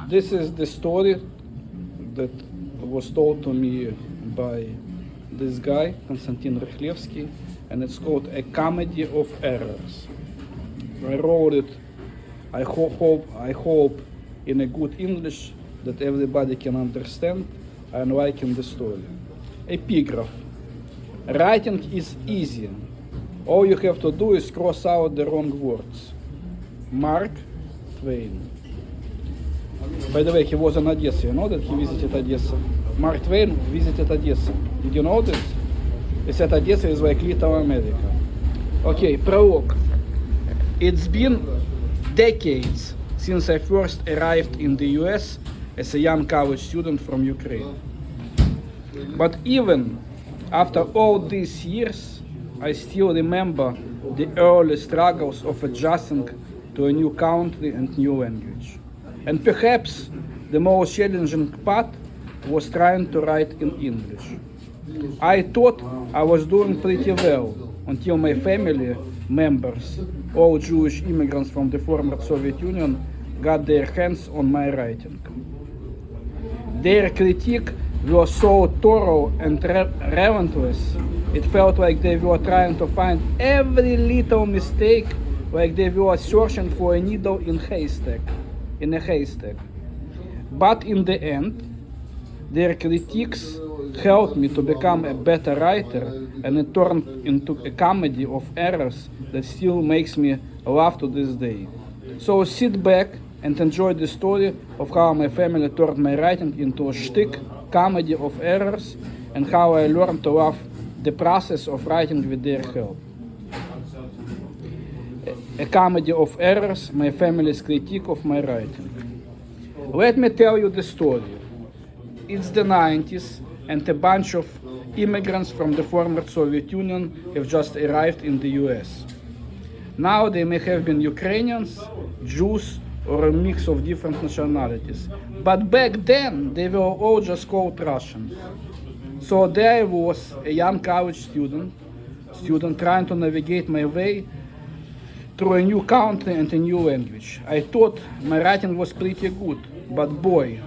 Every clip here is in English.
This is the story that was told to me by this guy, Konstantin Rychlewski, and it's called A Comedy of Errors. I wrote it, I hope in a good English that everybody can understand. I'm liking the story. Epigraph. Writing is easy. All you have to do is cross out the wrong words. Mark Twain. By the way, he was in Odessa. You know that he visited Odessa? Mark Twain visited Odessa. Did you know this? He said Odessa is like Little America. Okay, prologue. It's been decades since I first arrived in the US as a young college student from Ukraine. But even after all these years, I still remember the early struggles of adjusting to a new country and new language. And perhaps the most challenging part was trying to write in English. I thought I was doing pretty well until my family members, all Jewish immigrants from the former Soviet Union, got their hands on my writing. Their critique was so thorough and relentless, it felt like they were trying to find every little mistake, like they were searching for a needle in a haystack. But in the end, their critiques helped me to become a better writer, and it turned into a comedy of errors that still makes me laugh to this day. So sit back and enjoy the story of how my family turned my writing into a schtick comedy of errors, and how I learned to love the process of writing with their help. A comedy of errors, my family's critique of my writing. Let me tell you the story. It's the 90s, and a bunch of immigrants from the former Soviet Union have just arrived in the US. Now they may have been Ukrainians, Jews, or a mix of different nationalities. But back then, they were all just called Russians. So there I was, a young college student trying to navigate my way through a new country and a new language. I thought my writing was pretty good, but boy,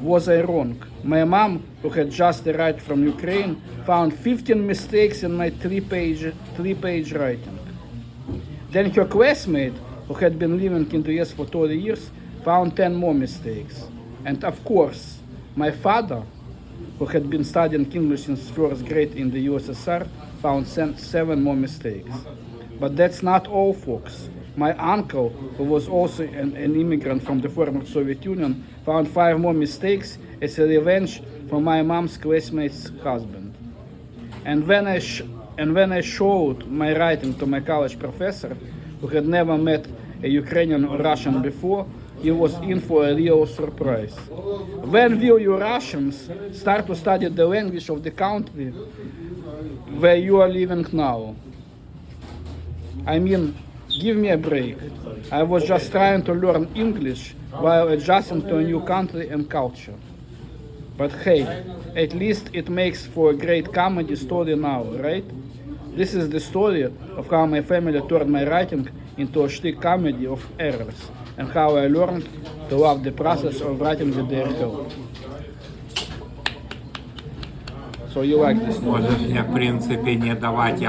was I wrong. My mom, who had just arrived from Ukraine, found 15 mistakes in my three-page writing. Then her classmate, who had been living in the US for 30 years, found 10 more mistakes. And of course, my father, who had been studying English since first grade in the USSR, found 7 more mistakes. But that's not all, folks. My uncle, who was also an immigrant from the former Soviet Union, found 5 more mistakes as a revenge for my mom's classmate's husband. And when I showed my writing to my college professor, who had never met a Ukrainian or Russian before, he was in for a real surprise. When will you Russians start to study the language of the country where you are living now? I mean, give me a break. I was just trying to learn English while adjusting to a new country and culture. But hey, at least it makes for a great comedy story now, right? This is the story of how my family turned my writing into a schtick comedy of errors, and how I learned to love the process of writing with their help. So you like this story? Можешь мне, в принципе, не давать, я